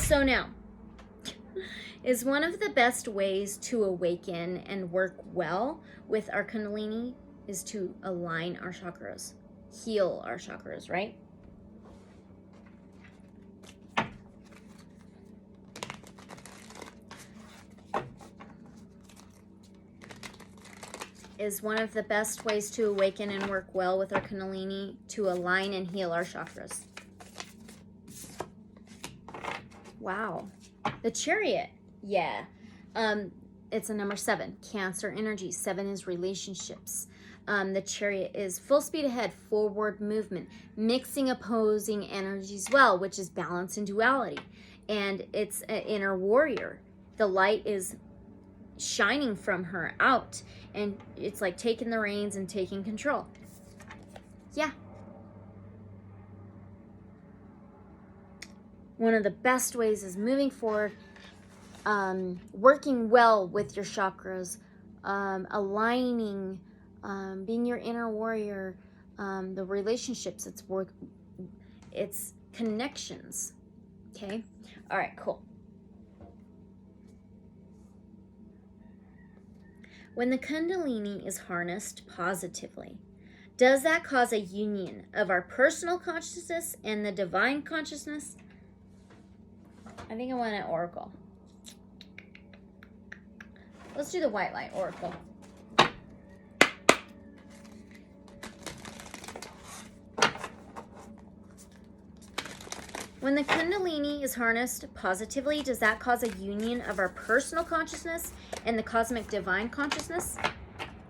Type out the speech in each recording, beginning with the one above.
So now, is one of the best ways to awaken and work well with our Kundalini is to align our chakras, heal our chakras, right? Is one of the best ways to awaken and work well with our Kundalini to align and heal our chakras. Wow. The Chariot. Yeah. It's a number 7. Cancer energy. 7 is relationships. The Chariot is full speed ahead, forward movement, mixing opposing energies well, which is balance and duality. And it's an inner warrior. The light is shining from her out, and it's like taking the reins and taking control. Yeah. One of the best ways is moving forward, working well with your chakras, aligning, being your inner warrior, the relationships, it's connections. Okay. All right, cool. When the Kundalini is harnessed positively, does that cause a union of our personal consciousness and the divine consciousness? I think I want an oracle. Let's do the white light oracle. When the Kundalini is harnessed positively, does that cause a union of our personal consciousness and the cosmic divine consciousness?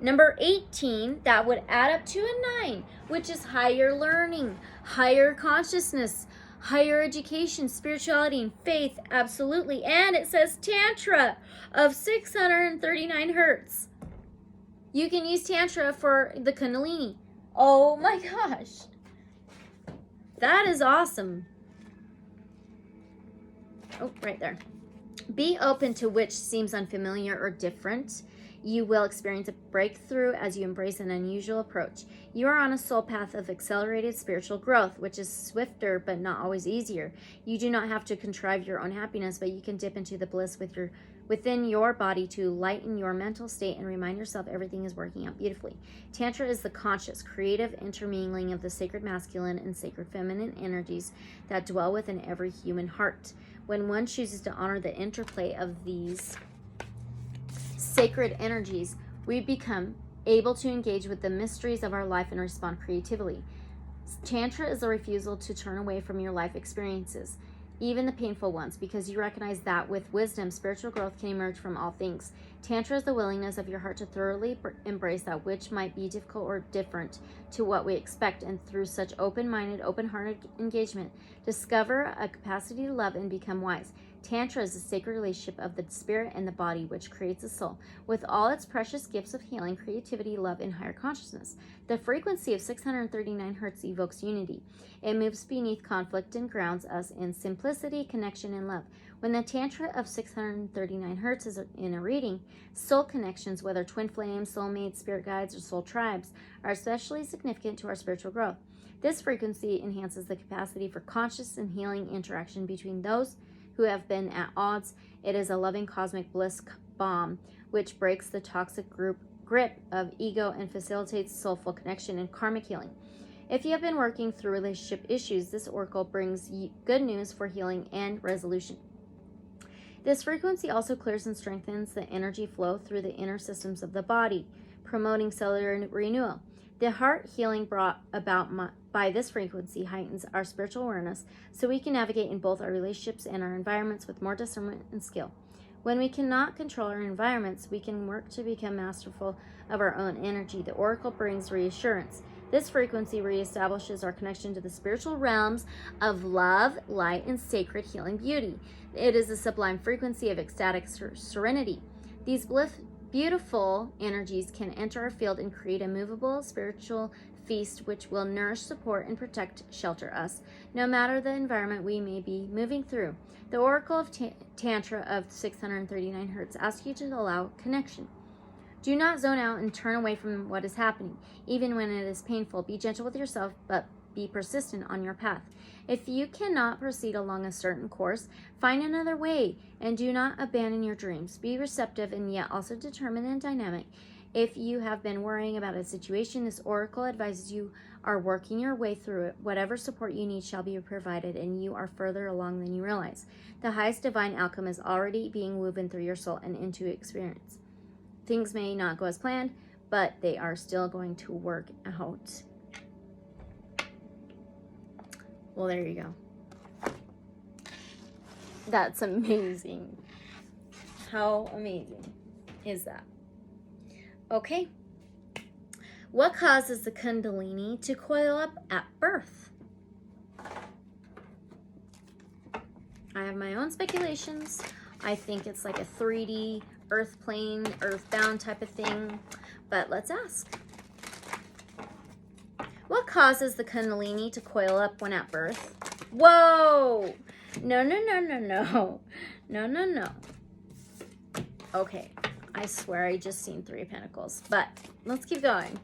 Number 18, that would add up to a 9, which is higher learning, higher consciousness, higher education, spirituality, and faith, absolutely. And it says Tantra of 639 hertz. You can use Tantra for the Kundalini. Oh my gosh. That is awesome. Oh, right there. Be open to which seems unfamiliar or different. You will experience a breakthrough as you embrace an unusual approach. You are on a soul path of accelerated spiritual growth, which is swifter but not always easier. You do not have to contrive your own happiness, but you can dip into the bliss within your body to lighten your mental state and remind yourself everything is working out beautifully. Tantra is the conscious, creative intermingling of the sacred masculine and sacred feminine energies that dwell within every human heart. When one chooses to honor the interplay of these sacred energies, we become able to engage with the mysteries of our life and respond creatively. Tantra is a refusal to turn away from your life experiences, even the painful ones, because you recognize that with wisdom, spiritual growth can emerge from all things. Tantra is the willingness of your heart to thoroughly embrace that which might be difficult or different to what we expect, and through such open-minded, open-hearted engagement, discover a capacity to love and become wise. Tantra is a sacred relationship of the spirit and the body, which creates a soul, with all its precious gifts of healing, creativity, love, and higher consciousness. The frequency of 639 hertz evokes unity. It moves beneath conflict and grounds us in simplicity, connection, and love. When the Tantra of 639 hertz is in a reading, soul connections, whether twin flames, soulmates, spirit guides, or soul tribes, are especially significant to our spiritual growth. This frequency enhances the capacity for conscious and healing interaction between those who have been at odds. It is a loving cosmic bliss bomb which breaks the toxic grip of ego and facilitates soulful connection and karmic healing. If you have been working through relationship issues, this oracle brings good news for healing and resolution. This frequency also clears and strengthens the energy flow through the inner systems of the body, promoting cellular renewal. The heart healing brought about by this frequency heightens our spiritual awareness so we can navigate in both our relationships and our environments with more discernment and skill. When we cannot control our environments, we can work to become masterful of our own energy. The oracle brings reassurance. This frequency reestablishes our connection to the spiritual realms of love, light, and sacred healing beauty. It is a sublime frequency of ecstatic serenity. These beautiful energies can enter our field and create a movable spiritual feast which will nourish, support, and protect, shelter us, no matter the environment we may be moving through. The Oracle of Tantra of 639 hertz asks you to allow connection. Do not zone out and turn away from what is happening, even when it is painful. Be gentle with yourself, but be persistent on your path. If you cannot proceed along a certain course, find another way and do not abandon your dreams. Be receptive and yet also determined and dynamic. If you have been worrying about a situation, this oracle advises you are working your way through it. Whatever support you need shall be provided, and you are further along than you realize. The highest divine outcome is already being woven through your soul and into experience. Things may not go as planned, but they are still going to work out. Well, there you go. That's amazing. How amazing is that? Okay. What causes the Kundalini to coil up at birth? I have my own speculations. I think it's like a 3D earth plane, earthbound type of thing. But let's ask. What causes the Kundalini to coil up when at birth? Whoa! No, no, no, no, no. No, no, no. Okay. I swear I just seen 3 of Pentacles. But let's keep going.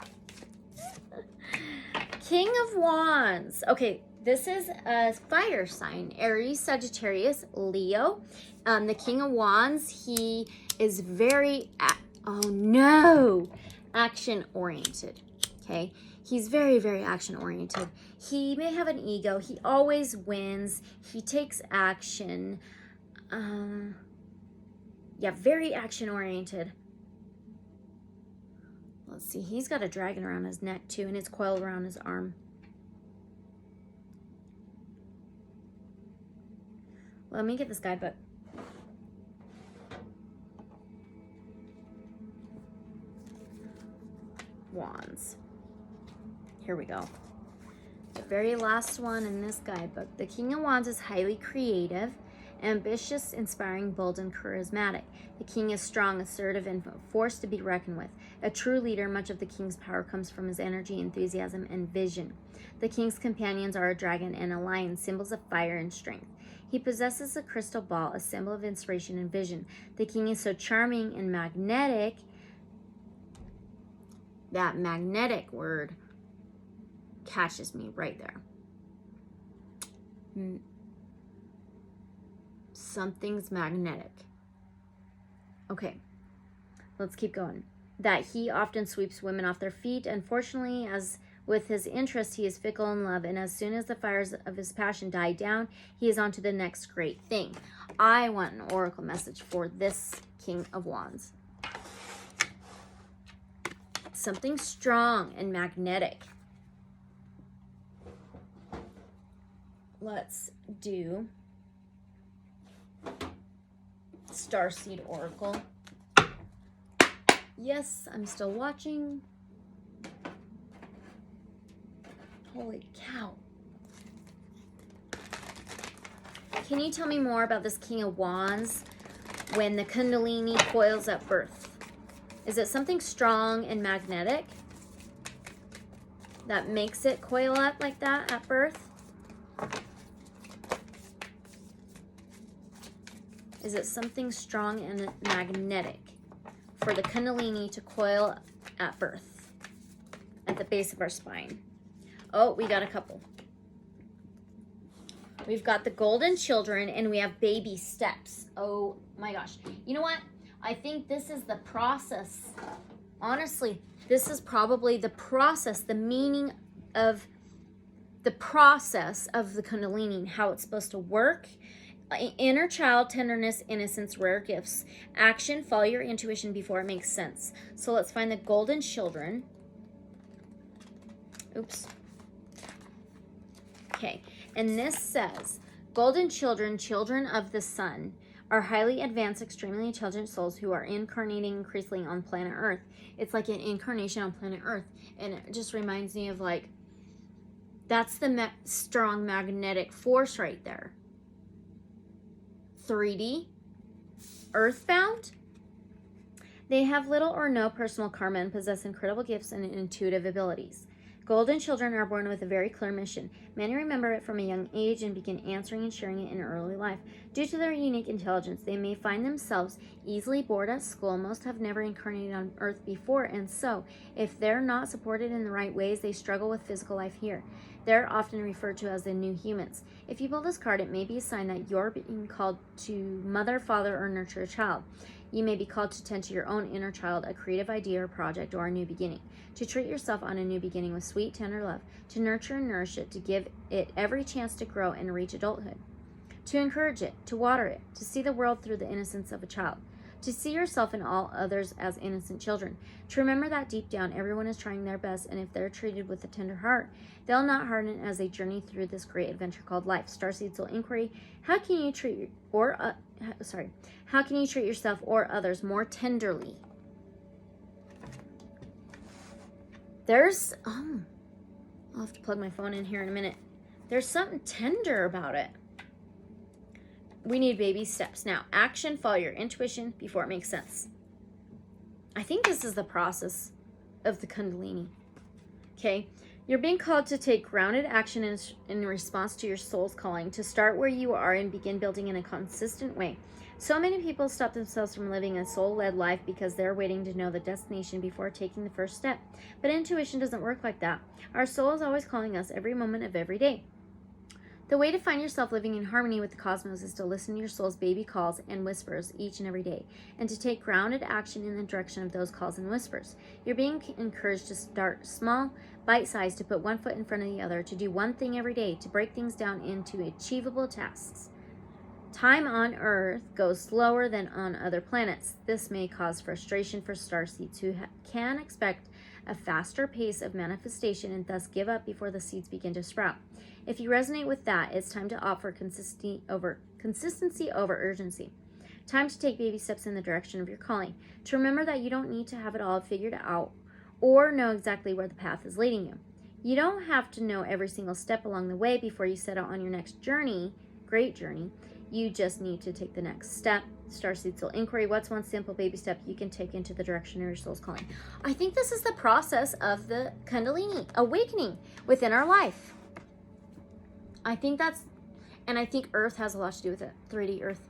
King of Wands. Okay, this is a fire sign. Aries, Sagittarius, Leo. The King of Wands, he is very, action-oriented. Okay? He's very, very action-oriented. He may have an ego. He always wins. He takes action. Yeah, very action-oriented. Let's see. He's got a dragon around his neck, too, and it's coiled around his arm. Well, let me get this guidebook. Wands. Here we go. The very last one in this guidebook. The King of Wands is highly creative, ambitious, inspiring, bold, and charismatic. The king is strong, assertive, and a force to be reckoned with. A true leader, much of the king's power comes from his energy, enthusiasm, and vision. The king's companions are a dragon and a lion, symbols of fire and strength. He possesses a crystal ball, a symbol of inspiration and vision. The king is so charming and magnetic. That magnetic word catches me right there. Something's magnetic. Okay, let's keep going. That he often sweeps women off their feet. Unfortunately, as with his interest, he is fickle in love, and as soon as the fires of his passion die down, he is on to the next great thing. I want an oracle message for this King of Wands. Something strong and magnetic. Let's do Starseed Oracle. Yes, I'm still watching. Holy cow. Can you tell me more about this King of Wands when the Kundalini coils at birth? Is it something strong and magnetic that makes it coil up like that at birth? Is it something strong and magnetic for the Kundalini to coil at birth at the base of our spine? Oh, we got a couple. We've got the golden children and we have baby steps. Oh my gosh. You know what? I think this is the process. Honestly, this is probably the process, the meaning of the process of the Kundalini and how it's supposed to work. Inner child, tenderness, innocence, rare gifts. Action, follow your intuition before it makes sense. So let's find the golden children. Oops. Okay, and this says, golden children, children of the sun, are highly advanced, extremely intelligent souls who are incarnating increasingly on planet Earth. It's like an incarnation on planet Earth. And it just reminds me of like, that's the strong magnetic force right there. 3D, earthbound. They have little or no personal karma and possess incredible gifts and intuitive abilities. Golden children are born with a very clear mission. Many remember it from a young age and begin answering and sharing it in early life. Due to their unique intelligence, they may find themselves easily bored at school. Most have never incarnated on Earth before, and so, if they're not supported in the right ways, they struggle with physical life here. They're often referred to as the new humans. If you pull this card, it may be a sign that you're being called to mother, father, or nurture a child. You may be called to tend to your own inner child, a creative idea or project, or a new beginning. To treat yourself on a new beginning with sweet, tender love. To nurture and nourish it, to give it every chance to grow and reach adulthood. To encourage it, to water it, to see the world through the innocence of a child. To see yourself and all others as innocent children. To remember that deep down, everyone is trying their best, and if they're treated with a tender heart, they'll not harden as they journey through this great adventure called life. Starseed Soul Inquiry: how can you treat how can you treat yourself or others more tenderly? I'll have to plug my phone in here in a minute. There's something tender about it. We need baby steps. Now, action, follow your intuition before it makes sense. I think this is the process of the Kundalini. Okay? You're being called to take grounded action in response to your soul's calling, to start where you are and begin building in a consistent way. So many people stop themselves from living a soul-led life because they're waiting to know the destination before taking the first step. But intuition doesn't work like that. Our soul is always calling us every moment of every day. The way to find yourself living in harmony with the cosmos is to listen to your soul's baby calls and whispers each and every day, and to take grounded action in the direction of those calls and whispers. You're being encouraged to start small, bite-sized, to put one foot in front of the other, to do one thing every day, to break things down into achievable tasks. Time on Earth goes slower than on other planets. This may cause frustration for starseeds who can expect a faster pace of manifestation and thus give up before the seeds begin to sprout. If you resonate with that, it's time to opt for consistency over urgency. Time to take baby steps in the direction of your calling. To remember that you don't need to have it all figured out or know exactly where the path is leading you. You don't have to know every single step along the way before you set out on your next journey, great journey. You just need to take the next step. Starseed Soul Inquiry: what's one simple baby step you can take into the direction of your soul's calling? I think this is the process of the Kundalini awakening within our life. I think Earth has a lot to do with it. 3D Earth.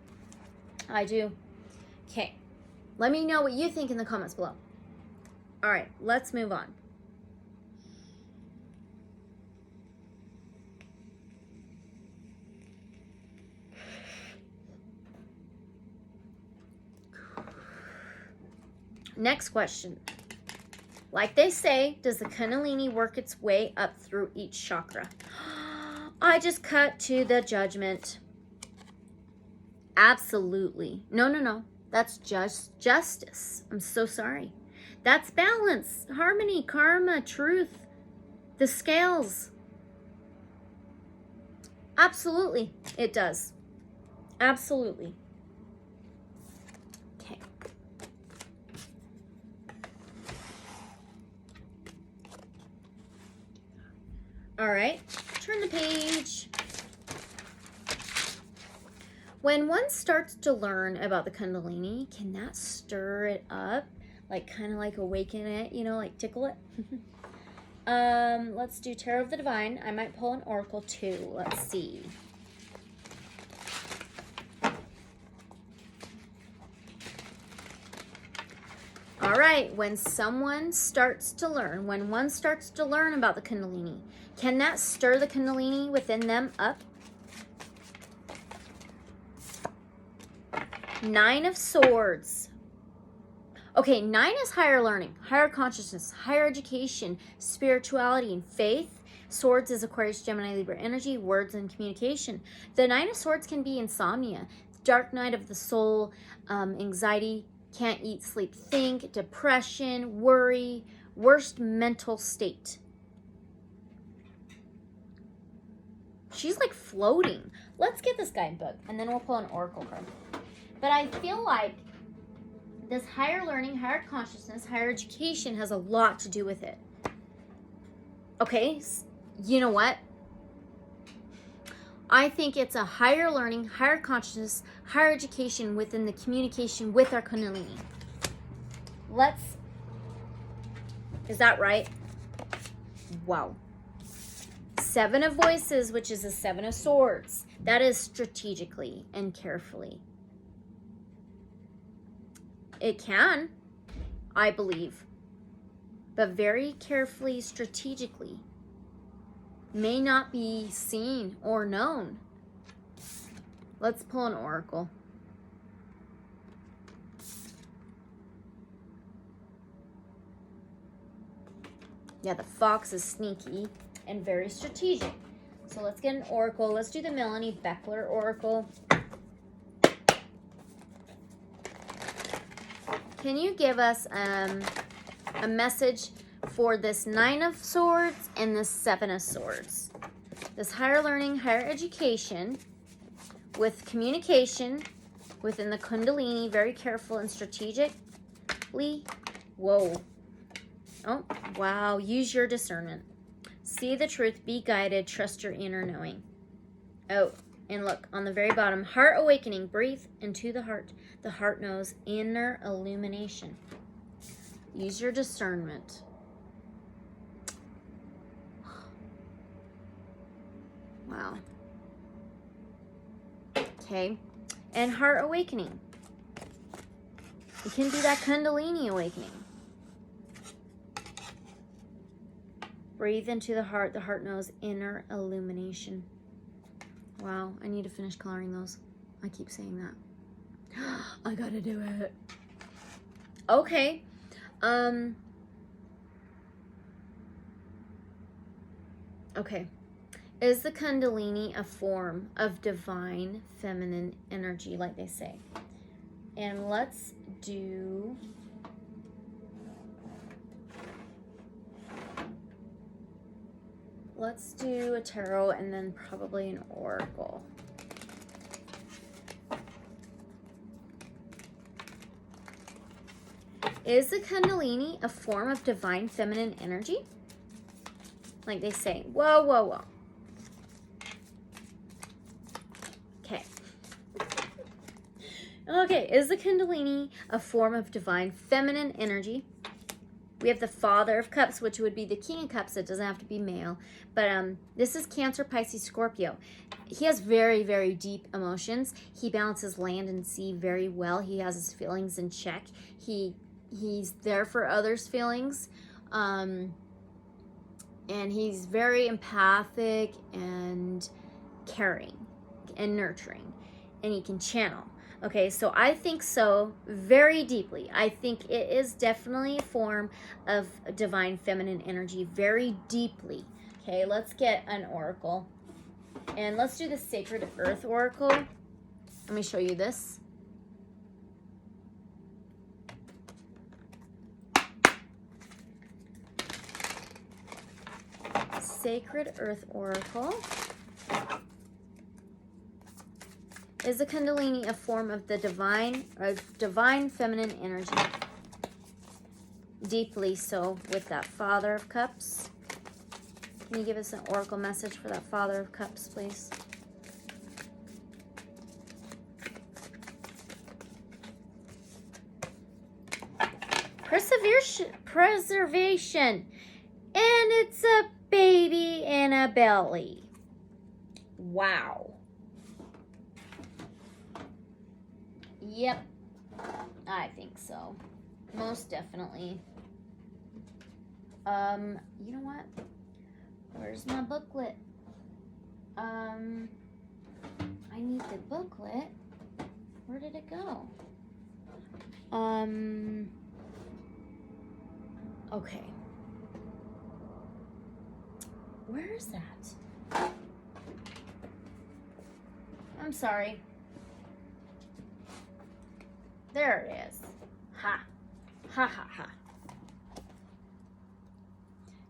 I do. Okay. Let me know what you think in the comments below. All right, let's move on. Next question. Like they say, does the Kundalini work its way up through each chakra? I just cut to the judgment. Absolutely. No. That's just justice. I'm so sorry. That's balance, harmony, karma, truth, the scales. Absolutely, it does. Absolutely. Okay. All right, turn the page. When one starts to learn about the Kundalini, can that stir it up? Like, kind of like awaken it, like tickle it? Let's do Tarot of the Divine. I might pull an Oracle too. Let's see. All right, when one starts to learn about the Kundalini, can that stir the Kundalini within them up? 9 of Swords. Okay, 9 is higher learning, higher consciousness, higher education, spirituality, and faith. Swords is Aquarius, Gemini, Libra energy, words and communication. The 9 of Swords can be insomnia, dark night of the soul, anxiety, can't eat, sleep, think, depression, worry, worst mental state. She's like floating. Let's get this guidebook and then we'll pull an Oracle card. But I feel like this higher learning, higher consciousness, higher education has a lot to do with it. Okay, you know what? I think it's a higher learning, higher consciousness, higher education within the communication with our Kundalini. Is that right? Wow. Seven of Voices, which is the Seven of Swords. That is strategically and carefully. It can, I believe, but very carefully, strategically. May not be seen or known. Let's pull an oracle. Yeah, the fox is sneaky and very strategic. So let's get an oracle. Let's do the Melanie Beckler Oracle. Can you give us a message for this Nine of Swords and this Seven of Swords? This higher learning, higher education with communication within the Kundalini, very careful and strategically. Whoa. Oh, wow. Use your discernment. See the truth, be guided, trust your inner knowing. Oh, and look, on the very bottom, heart awakening, breathe into the heart. The heart knows, inner illumination. Use your discernment. Wow. Okay, and heart awakening. It can be that Kundalini awakening. Breathe into the heart knows, inner illumination. Wow, I need to finish coloring those. I keep saying that. I gotta do it. Okay. Okay. Is the Kundalini a form of divine feminine energy, like they say? And let's do... Let's do a tarot and then probably an oracle. Is the Kundalini a form of divine feminine energy? Like they say. Whoa, whoa, whoa. Okay. Okay, is the Kundalini a form of divine feminine energy? We have the Father of Cups, which would be the King of Cups. It doesn't have to be male. But this is Cancer, Pisces, Scorpio. He has very, very deep emotions. He balances land and sea very well. He has his feelings in check. He's there for others' feelings. And he's very empathic and caring and nurturing. And he can channel. Okay, so I think so very deeply. I think it is definitely a form of divine feminine energy very deeply. Okay, let's get an oracle. And let's do the Sacred Earth Oracle. Let me show you this. Sacred Earth Oracle. Is the Kundalini a form of the divine feminine energy? Deeply so, with that Father of Cups. Can you give us an oracle message for that Father of Cups, please? Preservation. And it's a baby in a belly. Wow. Yep, I think so. Most definitely. You know what? Where's my booklet? I need the booklet. Where did it go? Okay. Where is that? I'm sorry. There it is. Ha. Ha ha ha.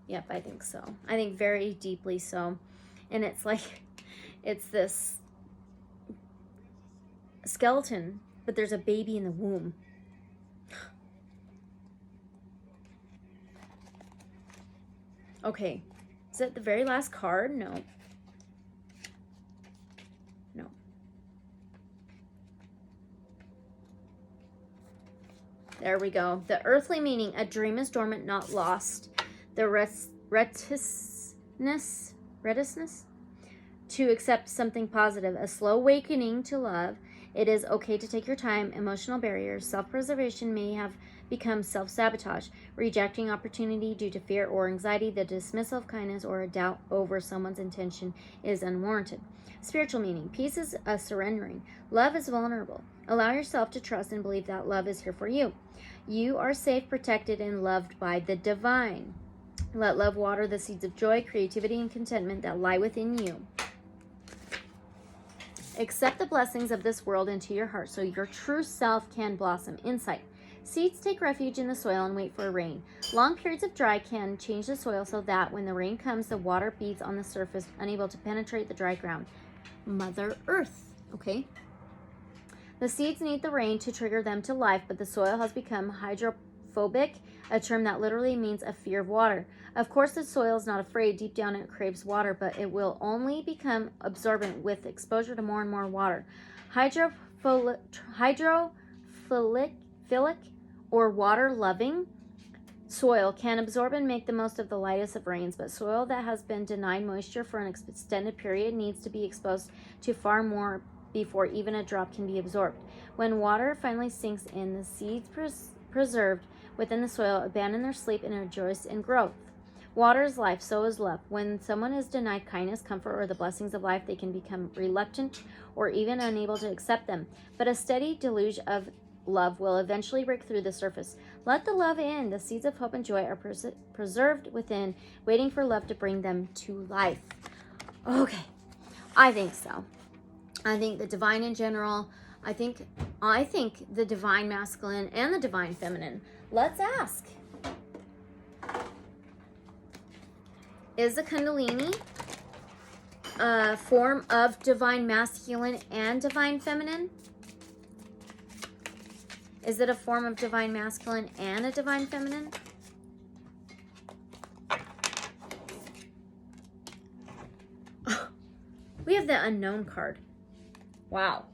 Yep, I think so. I think very deeply so. And it's like, it's this skeleton, but there's a baby in the womb. Okay. Is that the very last card? No. No. There we go. The earthly meaning, a dream is dormant, not lost. The restlessness reticence to accept something positive, a slow awakening to love. It is okay to take your time. Emotional barriers, self-preservation may have become self-sabotage, rejecting opportunity due to fear or anxiety. The dismissal of kindness or a doubt over someone's intention is unwarranted. Spiritual meaning. Peace is a surrendering. Love is vulnerable. Allow yourself to trust and believe that love is here for you. You are safe, protected, and loved by the divine. Let love water the seeds of joy, creativity, and contentment that lie within you. Accept the blessings of this world into your heart so your true self can blossom. Insight. Seeds take refuge in the soil and wait for rain. Long periods of dry can change the soil so that when the rain comes, the water beads on the surface, unable to penetrate the dry ground. Mother Earth. Okay. The seeds need the rain to trigger them to life, but the soil has become hydrophobic, a term that literally means a fear of water. Of course, the soil is not afraid. Deep down, it craves water, but it will only become absorbent with exposure to more and more water. Hydrophilic or water-loving soil can absorb and make the most of the lightest of rains, but soil that has been denied moisture for an extended period needs to be exposed to far more before even a drop can be absorbed. When water finally sinks in, the seeds preserved within the soil abandon their sleep and rejoice in growth. Water is life, so is love. When someone is denied kindness, comfort, or the blessings of life, they can become reluctant or even unable to accept them. But a steady deluge of love will eventually break through the surface. Let the love in. The seeds of hope and joy are preserved within, waiting for love to bring them to life. Okay, I think so. I think the divine in general, I think the divine masculine and the divine feminine. Let's ask. Is the Kundalini a form of divine masculine and divine feminine? Is it a form of divine masculine and a divine feminine? We have the unknown card. Wow.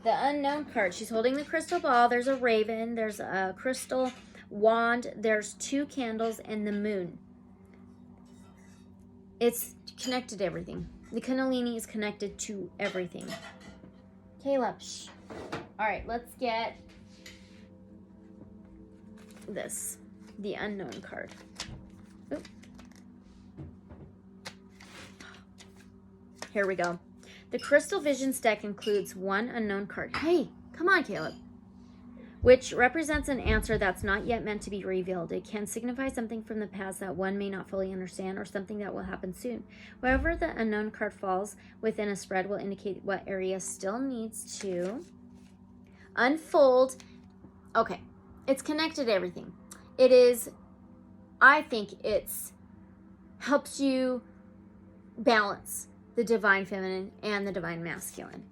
The unknown card. She's holding the crystal ball. There's a raven. There's a crystal wand. There's 2 candles and the moon. It's connected to everything. The Kundalini is connected to everything. Caleb, shh. All right, let's get this. The unknown card. Oop. Here we go. The Crystal Visions deck includes 1 unknown card. Hey, come on, Caleb. Which represents an answer that's not yet meant to be revealed. It can signify something from the past that one may not fully understand or something that will happen soon. Wherever the unknown card falls within a spread will indicate what area still needs to unfold. Okay, it's connected to everything. It is, I think it's helps you balance the divine feminine and the divine masculine.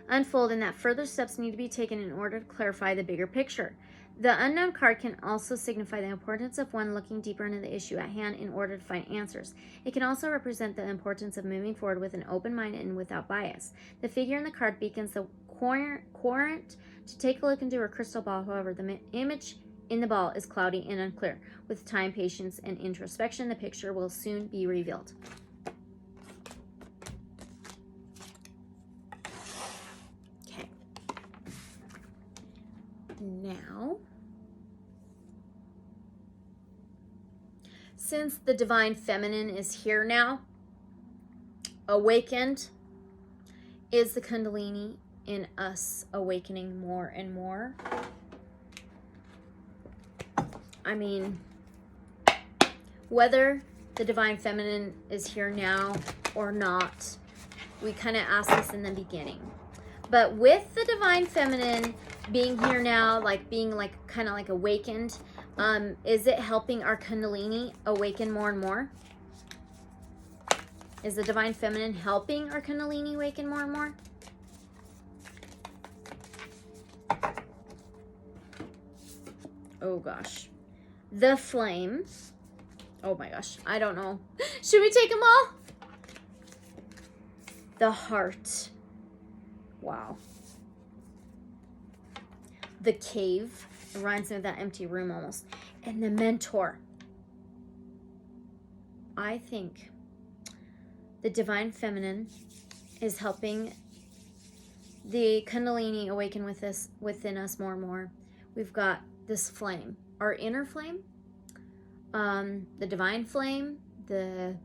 Unfold, and that further steps need to be taken in order to clarify the bigger picture. The unknown card can also signify the importance of one looking deeper into the issue at hand in order to find answers. It can also represent the importance of moving forward with an open mind and without bias. The figure in the card beacons the querent to take a look into her crystal ball. However, the image in the ball is cloudy and unclear. With time, patience, and introspection, the picture will soon be revealed. Now, since the divine feminine is here now, awakened, is the Kundalini in us awakening more and more? I mean, whether the divine feminine is here now or not, we kind of asked this in the beginning. But with the divine feminine being here now, like being like kind of like awakened, is it helping our Kundalini awaken more and more? Is the divine feminine helping our Kundalini awaken more and more? Oh gosh. The flame. Oh my gosh. I don't know. Should we take them all? The heart. Wow. The cave. It reminds me of that empty room almost. And the mentor. I think The divine feminine is helping the Kundalini awaken within us more and more. We've got this flame, our inner flame, the divine flame, the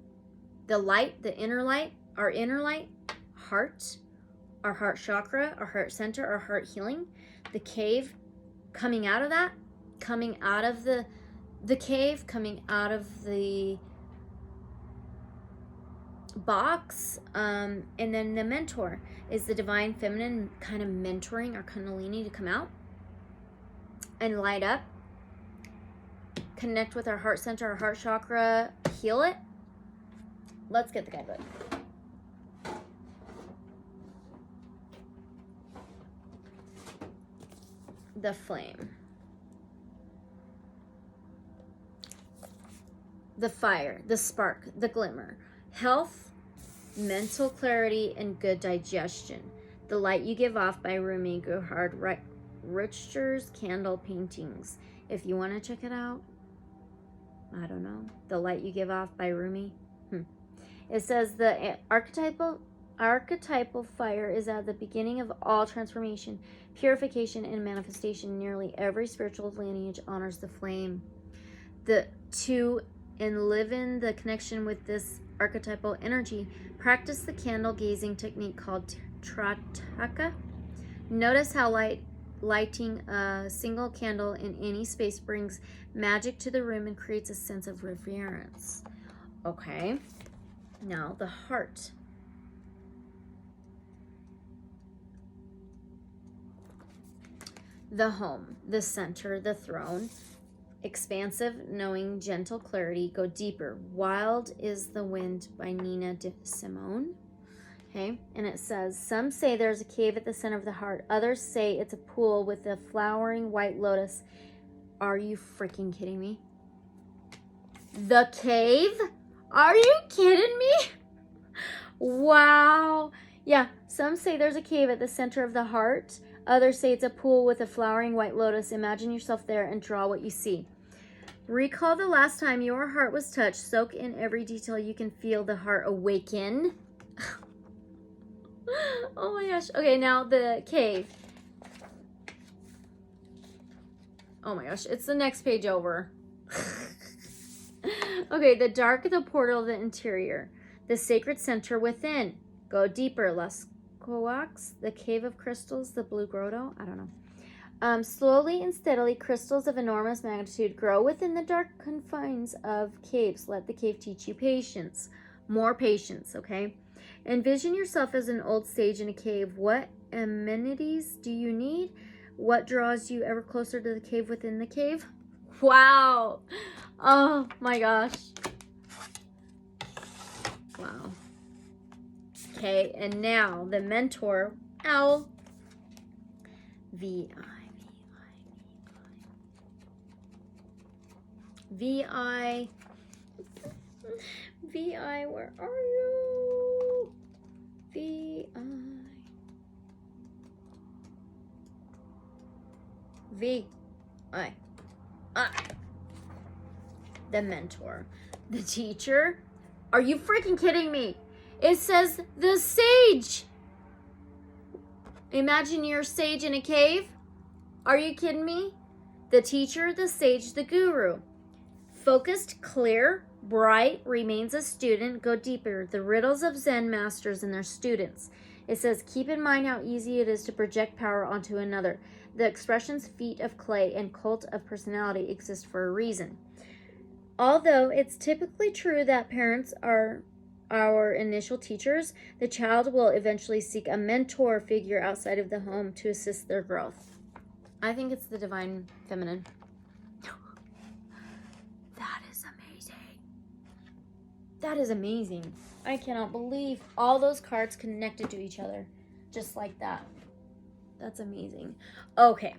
light, the inner light, our inner light, heart, our heart chakra, our heart center, our heart healing, the cave, coming out of that, coming out of the cave, coming out of the box, and then the mentor is the divine feminine, kind of mentoring our Kundalini to come out and light up, connect with our heart center, our heart chakra, heal it. Let's get the guidebook. The flame, the fire, the spark, the glimmer, health, mental clarity, and good digestion. The light you give off by Rumi Guhard Richter's candle paintings. If you want to check it out, I don't know. The light you give off by Rumi. It says the archetypal fire is at the beginning of all transformation, purification, and manifestation. Nearly every spiritual lineage honors the flame. And live in the connection with this archetypal energy, practice the candle gazing technique called Trataka. Notice how lighting a single candle in any space brings magic to the room and creates a sense of reverence. Okay, now the heart. The home, the center, the throne. Expansive, knowing, gentle clarity. Go deeper. Wild is the Wind by Nina de Simone. Okay, and it says, some say there's a cave at the center of the heart. Others say it's a pool with a flowering white lotus. Are you freaking kidding me? The cave? Are you kidding me? Wow. Yeah, some say there's a cave at the center of the heart. Others say it's a pool with a flowering white lotus. Imagine yourself there and draw what you see. Recall the last time your heart was touched. Soak in every detail you can feel the heart awaken. Oh my gosh. Okay, now the cave. Oh my gosh, it's the next page over. Okay, the dark, the portal, the interior. The sacred center within. Go deeper. Las Coax, the cave of crystals, the blue grotto. I don't know. Slowly and steadily, crystals of enormous magnitude grow within the dark confines of caves. Let the cave teach you patience. More patience, okay? Envision yourself as an old sage in a cave. What amenities do you need? What draws you ever closer to the cave within the cave? Wow. Oh my gosh. Wow. Okay, and now the mentor, owl. V-I, where are you? V-I. The mentor. The teacher. Are you freaking kidding me? It says the sage. Imagine you're a sage in a cave. Are you kidding me? The teacher, the sage, the guru. Focused, clear, bright, remains a student. Go deeper. The riddles of Zen masters and their students. It says, keep in mind how easy it is to project power onto another. The expressions feet of clay and cult of personality exist for a reason. Although it's typically true that parents are our initial teachers, the child will eventually seek a mentor figure outside of the home to assist their growth. I think it's the divine feminine. That is amazing. That is amazing. I cannot believe all those cards connected to each other just like that. That's amazing. Okay.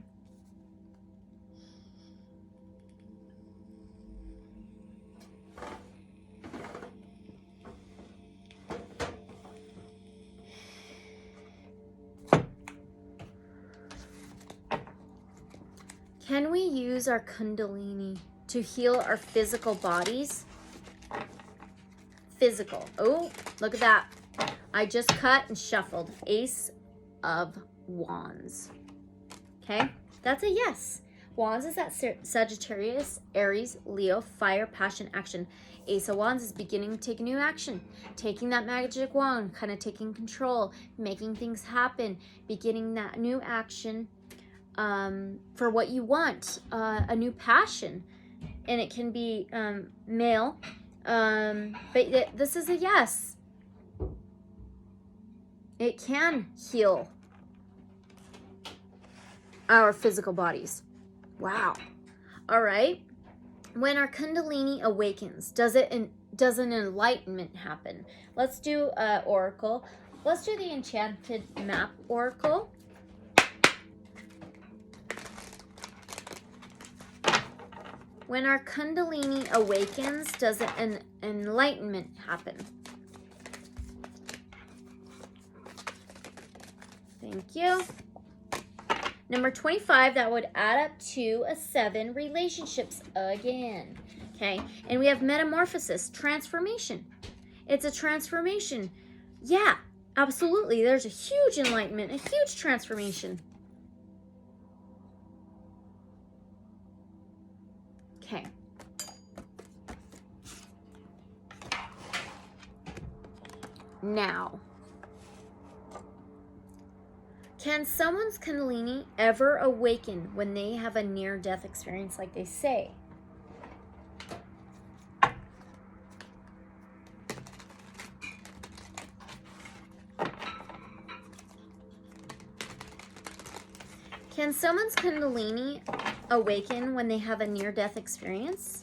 Can we use our Kundalini to heal our physical bodies physical. Oh, look at that. I just cut and shuffled. Ace of Wands. Okay, that's a yes. Wands is that Sagittarius, Aries, Leo, fire, passion, action. Ace of Wands is beginning to take new action. Taking that magic wand, kind of taking control, making things happen, beginning that new action for what you want, a new passion. And it can be male, but this is a yes. It can heal our physical bodies. Wow. All right. When our Kundalini awakens, does an enlightenment happen? Let's do Oracle. Let's do the Enchanted Map Oracle. When our Kundalini awakens, does an enlightenment happen? Thank you. Number 25, that would add up to a 7, relationships again. Okay, and we have metamorphosis, transformation. It's a transformation. Yeah, absolutely. There's a huge enlightenment, a huge transformation. Okay. Now, can someone's Kundalini ever awaken when they have a near-death experience like they say? Can someone's Kundalini awaken when they have a near-death experience?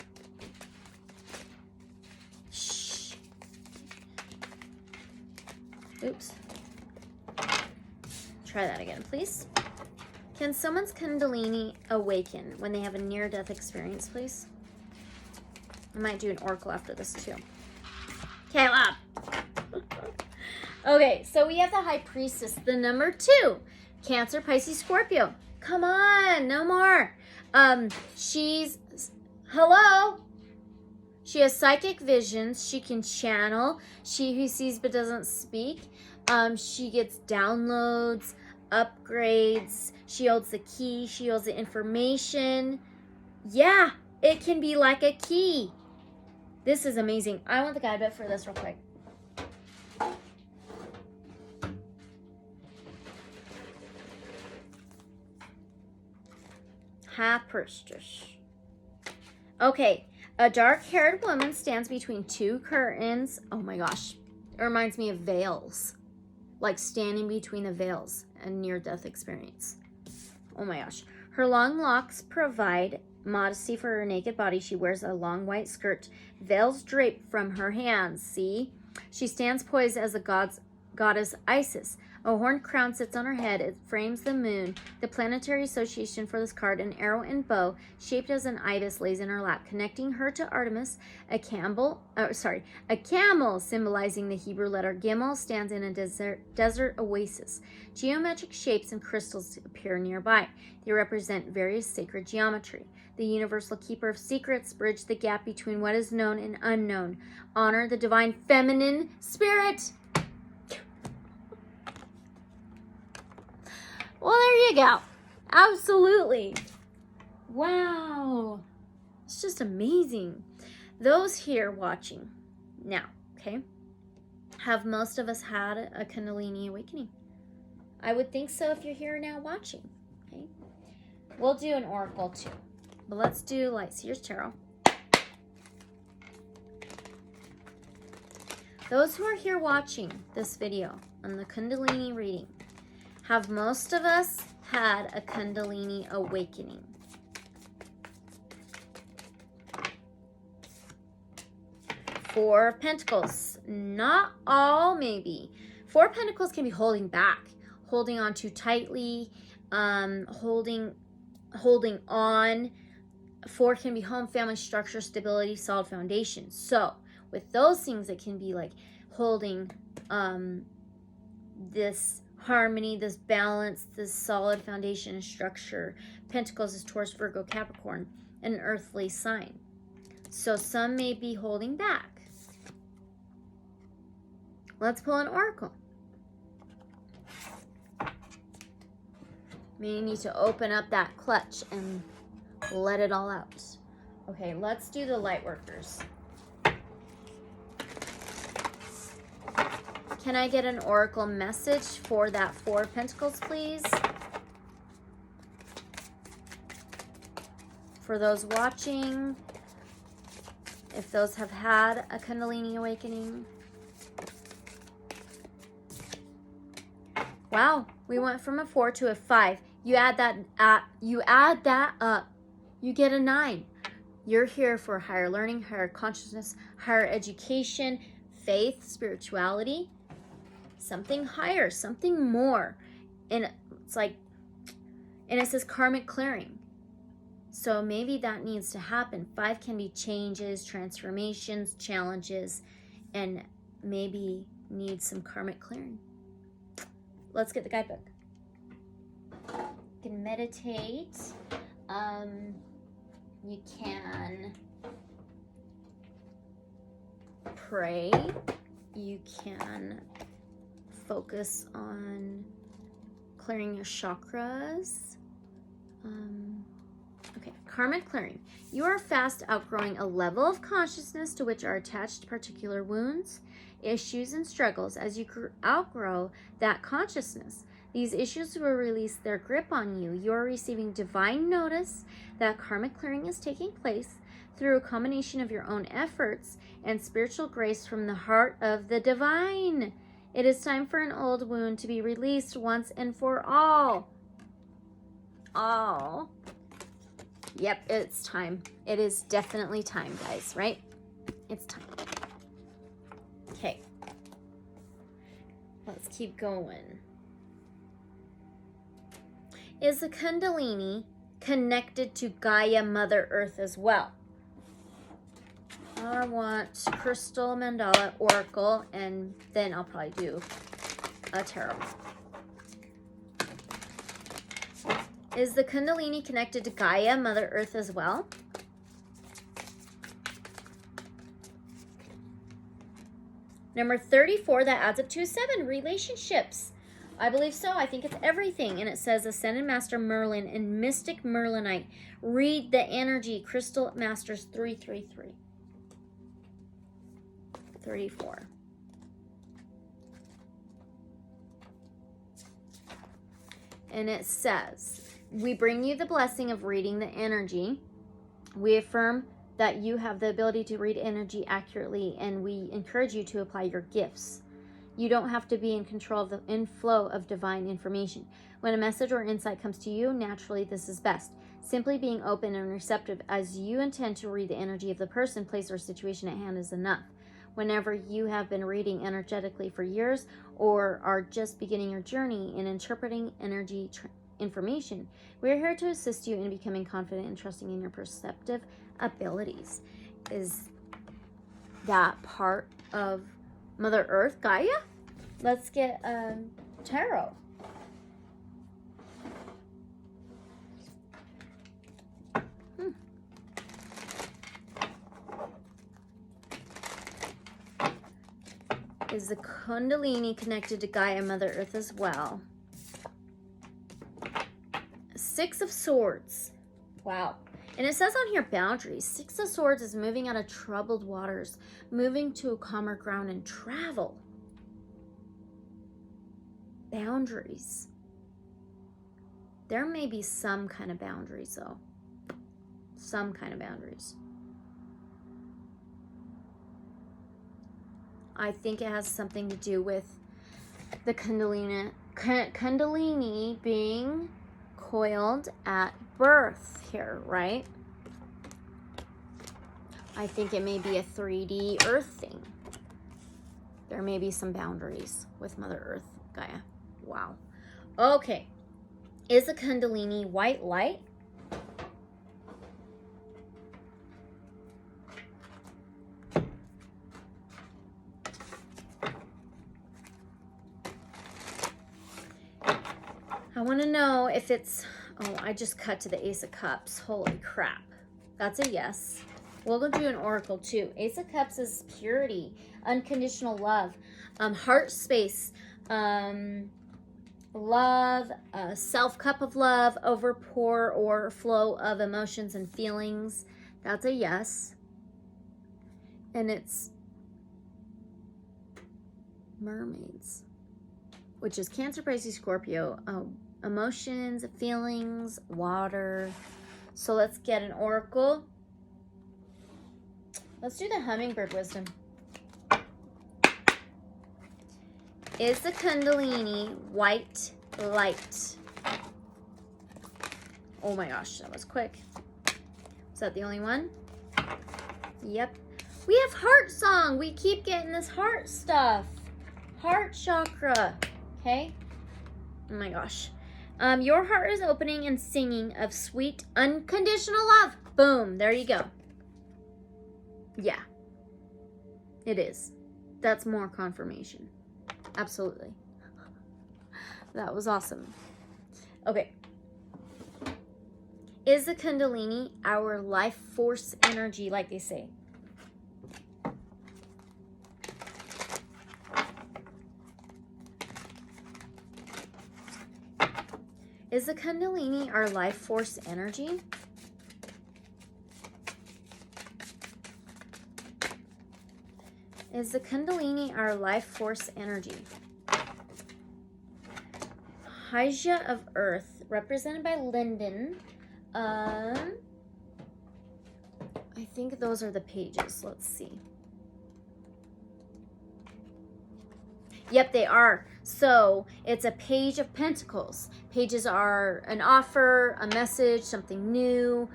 Shh. Oops. Try that again, please. Can someone's Kundalini awaken when they have a near-death experience, please? I might do an oracle after this, too. Caleb! Okay, so we have the High Priestess, the number 2. Cancer, Pisces, Scorpio. Come on, no more. Hello? She has psychic visions. She can channel. She who sees but doesn't speak. She gets downloads, upgrades. She holds the key. She holds the information. Yeah, it can be like a key. This is amazing. I want the guide book for this real quick. High Priestess. Okay, a dark-haired woman stands between 2 curtains. Oh my gosh, it reminds me of veils. Like standing between the veils, a near-death experience. Oh my gosh. Her long locks provide modesty for her naked body. She wears a long white skirt. Veils drape from her hands. See? She stands poised as the goddess Isis. A horned crown sits on her head. It frames the moon. The planetary association for this card, an arrow and bow, shaped as an ibis, lays in her lap, connecting her to Artemis. A camel symbolizing the Hebrew letter Gimel stands in a desert oasis. Geometric shapes and crystals appear nearby. They represent various sacred geometry. The universal keeper of secrets, bridge the gap between what is known and unknown. Honor the divine feminine spirit. Well, there you go. Absolutely. Wow. It's just amazing. Those here watching now, okay, have most of us had a Kundalini awakening? I would think so if you're here now watching, okay? We'll do an oracle too, but let's do Lightseers Tarot. Those who are here watching this video on the Kundalini reading, have most of us had a Kundalini awakening? Four of Pentacles. Not all, maybe. Four of Pentacles can be holding back, holding on too tightly, holding on. Four can be home, family, structure, stability, solid foundation. So with those things, it can be like holding this harmony, this balance, this solid foundation and structure. Pentacles is Taurus, Virgo, Capricorn, an earthly sign. So some may be holding back. Let's pull an oracle. Maybe you need to open up that clutch and let it all out. Okay, let's do the Lightworkers. Can I get an oracle message for that Four of Pentacles, please? For those watching, if those have had a Kundalini awakening. Wow, we went from a 4 to a 5. You add that up, you get a 9. You're here for higher learning, higher consciousness, higher education, faith, spirituality, something higher, something more. And it's like, and it says karmic clearing. So maybe that needs to happen. 5 can be changes, transformations, challenges, and maybe need some karmic clearing. Let's get the guidebook. You can meditate. You can pray. You can focus on clearing your chakras. Okay, karmic clearing. You are fast outgrowing a level of consciousness to which are attached particular wounds, issues, and struggles. As you outgrow that consciousness, these issues will release their grip on you. You are receiving divine notice that karmic clearing is taking place through a combination of your own efforts and spiritual grace from the heart of the divine. It is time for an old wound to be released once and for all. All. Yep, it's time. It is definitely time, guys, right? It's time. Okay. Let's keep going. Is the Kundalini connected to Gaia, Mother Earth as well? I want Crystal Mandala Oracle, and then I'll probably do a tarot. Is the Kundalini connected to Gaia, Mother Earth as well? Number 34, that adds up to a 7, relationships. I believe so. I think it's everything. And it says Ascended Master Merlin and Mystic Merlinite. Read the energy. Crystal Masters 333. 34. And it says, we bring you the blessing of reading the energy. We affirm that you have the ability to read energy accurately, and we encourage you to apply your gifts. You don't have to be in control of the inflow of divine information. When a message or insight comes to you, naturally this is best. Simply being open and receptive as you intend to read the energy of the person, place, or situation at hand is enough. Whenever you have been reading energetically for years or are just beginning your journey in interpreting energy information, we are here to assist you in becoming confident and trusting in your perceptive abilities. Is that part of Mother Earth, Gaia? Let's get tarot. Is the Kundalini connected to Gaia, Mother Earth as well? 6 of Swords. Wow. And it says on here boundaries. 6 of Swords is moving out of troubled waters, moving to a calmer ground and travel. Boundaries. There may be some kind of boundaries though. Some kind of boundaries. I think it has something to do with the Kundalini being coiled at birth here, right? I think it may be a 3D Earth thing. There may be some boundaries with Mother Earth, Gaia. Wow. Okay. Is the Kundalini white light? I want to know if it's, oh, I just cut to the Ace of Cups. Holy crap. That's a yes. We'll go do an oracle too. Ace of Cups is purity, unconditional love, heart space, love, self-cup of love, overpour or flow of emotions and feelings. That's a yes. And it's mermaids, which is Cancer, Pisces, Scorpio. Emotions, feelings, water. So let's get an oracle. Let's do the Hummingbird wisdom. Is the Kundalini white light? Oh my gosh, that was quick. Is that the only one? Yep. We have heart song. We keep getting this heart stuff. Heart chakra. Okay. Oh my gosh. Your heart is opening and singing of sweet, unconditional love. Boom. There you go. Yeah. It is. That's more confirmation. Absolutely. That was awesome. Okay. Is the Kundalini our life force energy, like they say? Is the Kundalini our life force energy? Is the Kundalini our life force energy? Hyja of Earth, represented by Linden. I think those are the pages. Let's see. Yep, they are. So it's a page of pentacles. Pages are an offer, a message, something new,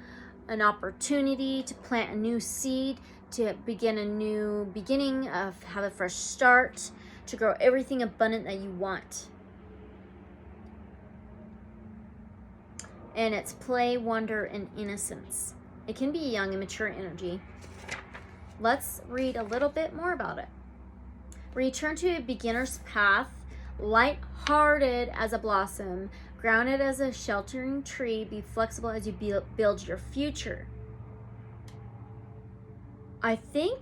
an opportunity to plant a new seed, to begin a new beginning, of have a fresh start, to grow everything abundant that you want. And it's play, wonder, and innocence. It can be young and mature energy. Let's read a little bit more about it. Return to a beginner's path, light-hearted as a blossom, grounded as a sheltering tree, be flexible as you build your future. I think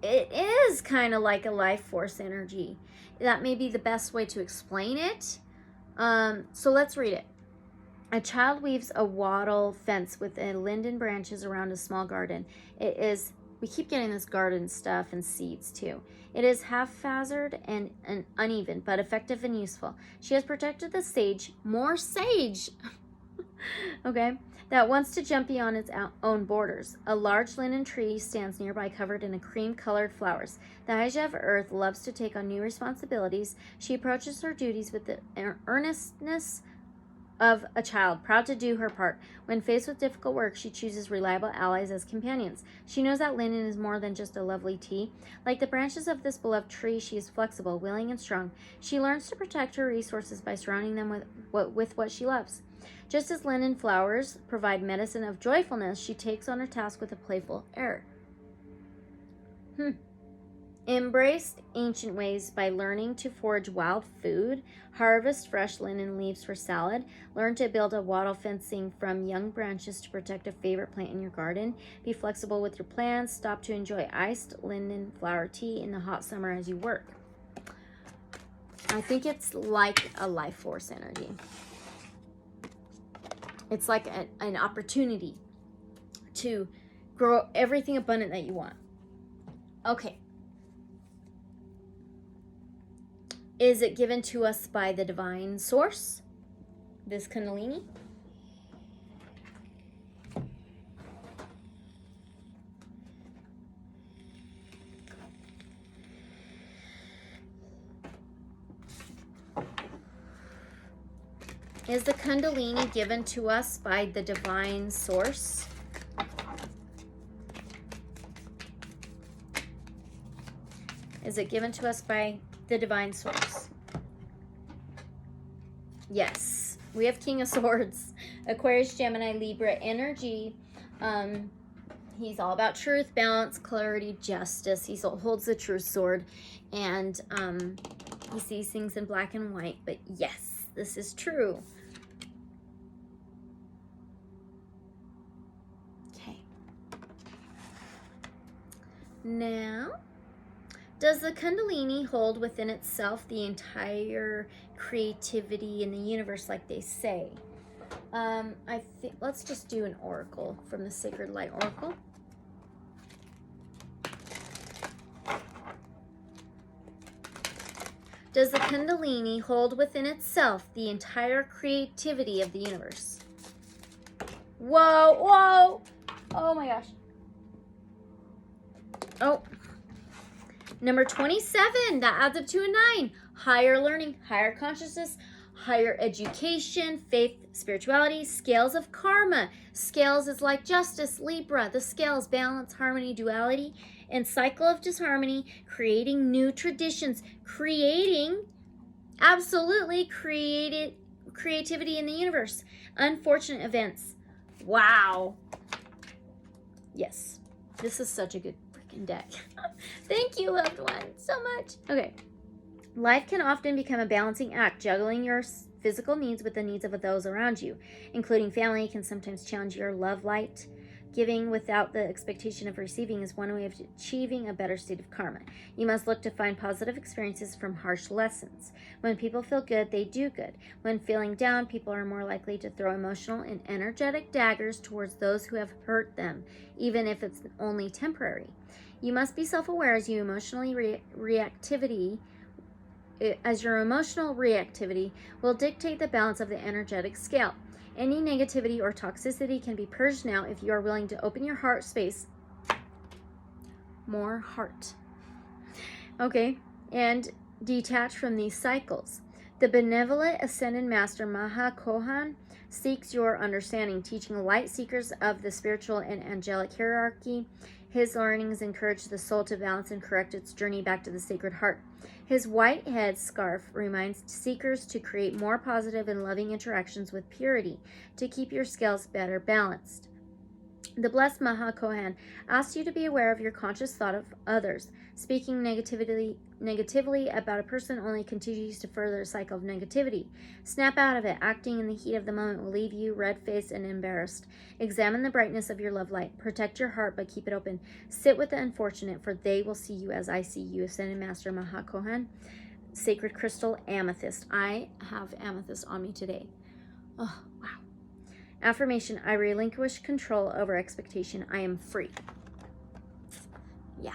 it is kind of like a life force energy. That may be the best way to explain it. So let's read it. A child weaves a wattle fence with linden branches around a small garden. It is, we keep getting this garden stuff and seeds too. It is haphazard and uneven, but effective and useful. She has protected the sage, more sage, okay, that wants to jump beyond its own borders. A large linden tree stands nearby, covered in a cream-colored flowers. The Hyja of Earth loves to take on new responsibilities. She approaches her duties with the earnestness of a child, proud to do her part. When faced with difficult work, she chooses reliable allies as companions. She knows that linden is more than just a lovely tea. Like the branches of this beloved tree, she is flexible, willing, and strong. She learns to protect her resources by surrounding them with what she loves. Just as linden flowers provide medicine of joyfulness, she takes on her task with a playful air. Embraced ancient ways by learning to forage wild food, harvest fresh linden leaves for salad, learn to build a wattle fencing from young branches to protect a favorite plant in your garden, be flexible with your plans, stop to enjoy iced linden flower tea in the hot summer as you work. I think it's like a life force energy. It's like an opportunity to grow everything abundant that you want. Okay. Is it given to us by the divine source, this Kundalini? Is the Kundalini given to us by the divine source? Is it given to us by the divine source? Yes. We have King of Swords, Aquarius, Gemini, Libra energy. He's all about truth, balance, clarity, justice. He holds the true sword, and he sees things in black and white. But yes, this is true. Okay. Now, does the Kundalini hold within itself the entire creativity in the universe like they say? I think let's just do an oracle from the Sacred Light Oracle. Does the Kundalini hold within itself the entire creativity of the universe? Whoa, whoa! Oh my gosh. Oh. Number 27, that adds up to a 9. Higher learning, higher consciousness, higher education, faith, spirituality, scales of karma. Scales is like justice, Libra. The scales, balance, harmony, duality, and cycle of disharmony, creating new traditions, absolutely creativity in the universe. Unfortunate events. Wow. Yes, this is such a good freaking deck. Thank you, loved one, so much. Okay. Life can often become a balancing act. Juggling your physical needs with the needs of those around you, including family, can sometimes challenge your love light. Giving without the expectation of receiving is one way of achieving a better state of karma. You must look to find positive experiences from harsh lessons. When people feel good, they do good. When feeling down, people are more likely to throw emotional and energetic daggers towards those who have hurt them, even if it's only temporary. You must be self-aware as your emotional reactivity will dictate the balance of the energetic scale. Any negativity or toxicity can be purged now if you are willing to open your heart space. More heart. Okay, and detach from these cycles. The benevolent ascended master Maha Chohan seeks your understanding, teaching light seekers of the spiritual and angelic hierarchy. His learnings encourage the soul to balance and correct its journey back to the sacred heart. His white head scarf reminds seekers to create more positive and loving interactions with purity to keep your scales better balanced. The blessed Maha Chohan asks you to be aware of your conscious thought of others. Speaking negatively about a person only continues to further a cycle of negativity. Snap out of it. Acting in the heat of the moment will leave you red-faced and embarrassed. Examine the brightness of your love light. Protect your heart, but keep it open. Sit with the unfortunate, for they will see you as I see you. Ascended Master Maha Chohan, Sacred Crystal Amethyst. I have amethyst on me today. Oh, wow. Affirmation, I relinquish control over expectation. I am free. Yeah.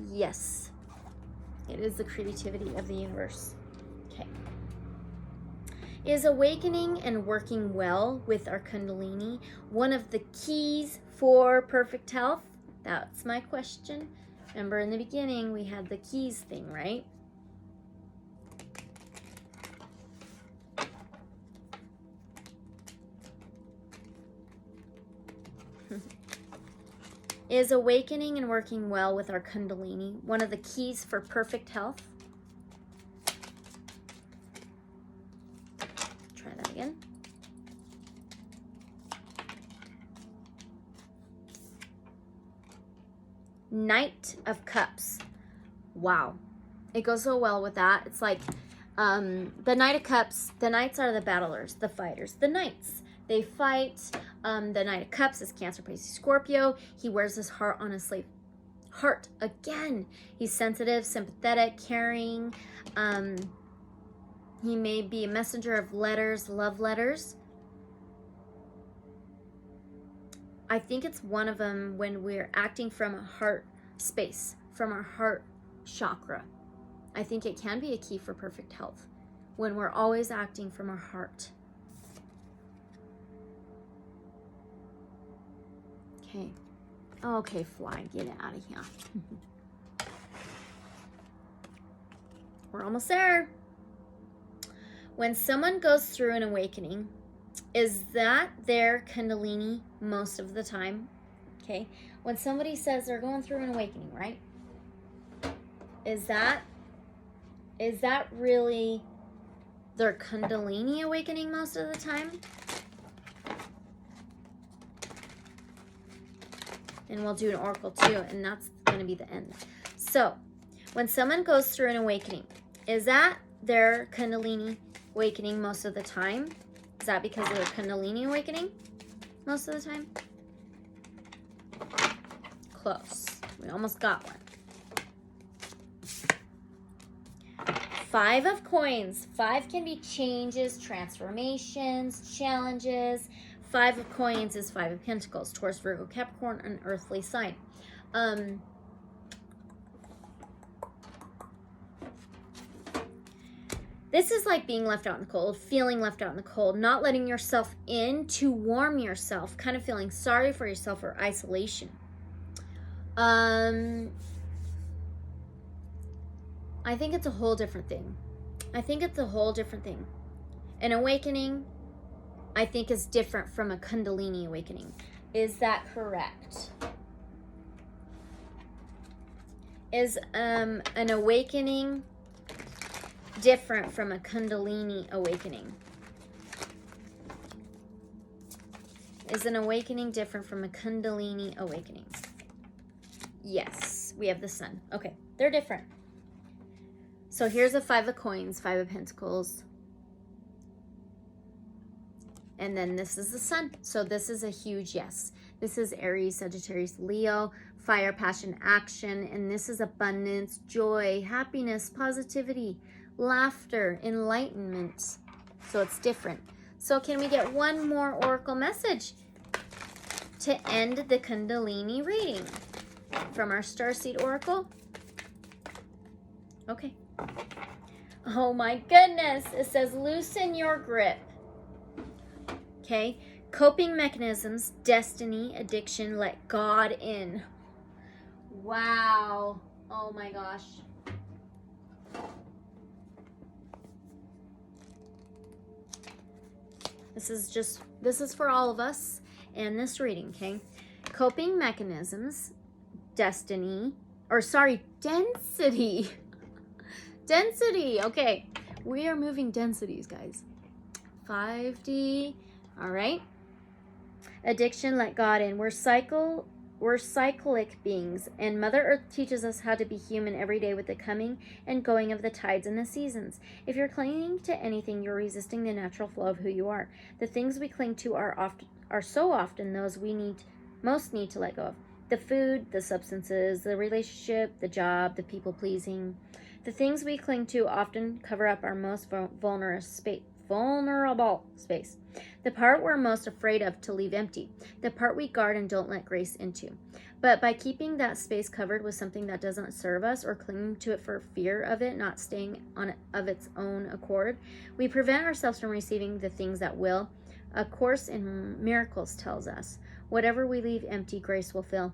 Yes. It is the creativity of the universe. Okay. Is awakening and working well with our Kundalini one of the keys for perfect health? That's my question. Remember in the beginning we had the keys thing, right? Is awakening and working well with our Kundalini one of the keys for perfect health? Try that again. Knight of Cups. Wow. It goes so well with that. It's like the Knight of Cups. The Knights are the battlers, the fighters, the Knights. They fight. The Knight of Cups is Cancer, Pisces, Scorpio. He wears his heart on his sleeve. Heart, again. He's sensitive, sympathetic, caring. He may be a messenger of letters, love letters. I think it's one of them when we're acting from a heart space, from our heart chakra. I think it can be a key for perfect health when we're always acting from our heart. Okay. Okay, fly, get out of here. We're almost there. When someone goes through an awakening, is that their Kundalini most of the time? Okay. When somebody says they're going through an awakening, right? Is that really their Kundalini awakening most of the time? And we'll do an oracle too, and that's going to be the end. So, when someone goes through an awakening, is that their Kundalini awakening most of the time? Is that because of their Kundalini awakening most of the time? Close. We almost got one. 5 of coins. 5 can be changes, transformations, challenges. 5 of coins is 5 of pentacles. Taurus, Virgo, Capricorn, an earthly sign. This is like being left out in the cold, feeling left out in the cold, not letting yourself in to warm yourself, kind of feeling sorry for yourself or isolation. I think it's a whole different thing. An awakening, I think, is different from a Kundalini awakening. Is that correct? Is an awakening different from a Kundalini awakening? Is an awakening different from a Kundalini awakening? Yes, we have the sun. Okay, they're different. So here's a 5 of coins, 5 of pentacles. And then this is the sun. So this is a huge yes. This is Aries, Sagittarius, Leo, fire, passion, action. And this is abundance, joy, happiness, positivity, laughter, enlightenment. So it's different. So can we get one more oracle message to end the Kundalini reading from our Starseed Oracle? Okay. Oh my goodness. It says loosen your grip. Okay. Coping mechanisms, destiny, addiction, let God in. Wow. Oh my gosh. This is for all of us in this reading, okay? Coping mechanisms, destiny, density. Density, okay. We are moving densities, guys. 5D, all right. Addiction, let God in. We're cyclic beings, and Mother Earth teaches us how to be human every day with the coming and going of the tides and the seasons. If you're clinging to anything, you're resisting the natural flow of who you are. The things we cling to are so often those we most need to let go of. The food, the substances, the relationship, the job, the people pleasing. The things we cling to often cover up our most vulnerable space. The part we're most afraid of to leave empty. The part we guard and don't let grace into. But by keeping that space covered with something that doesn't serve us or clinging to it for fear of it not staying on it of its own accord, we prevent ourselves from receiving the things that will. A Course in Miracles tells us, whatever we leave empty, grace will fill.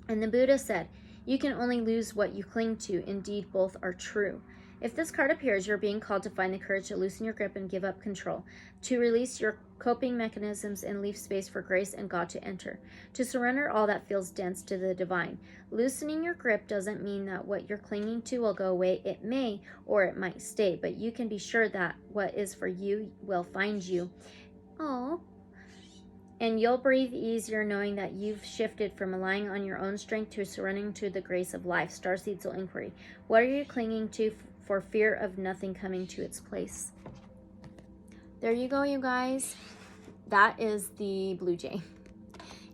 And the Buddha said, you can only lose what you cling to. Indeed, both are true. If this card appears, you're being called to find the courage to loosen your grip and give up control, to release your coping mechanisms and leave space for grace and God to enter, to surrender all that feels dense to the divine. Loosening your grip doesn't mean that what you're clinging to will go away. It may, or it might stay, but you can be sure that what is for you will find you. Oh. And you'll breathe easier knowing that you've shifted from relying on your own strength to surrendering to the grace of life. Starseed Soul Inquiry. What are you clinging to for fear of nothing coming to its place? There you go, you guys. That is the blue jay.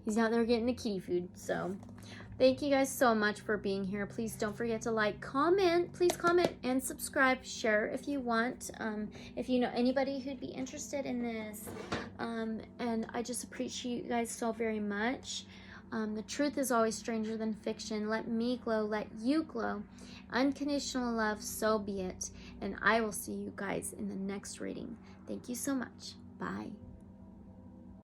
He's out there getting the kitty food. So thank you guys so much for being here. Please don't forget to like, comment. Please comment and subscribe. Share if you want. If you know anybody who'd be interested in this. And I just appreciate you guys so very much. The truth is always stranger than fiction. Let me glow. Let you glow. Unconditional love. So be it. And I will see you guys in the next reading. Thank you so much. Bye.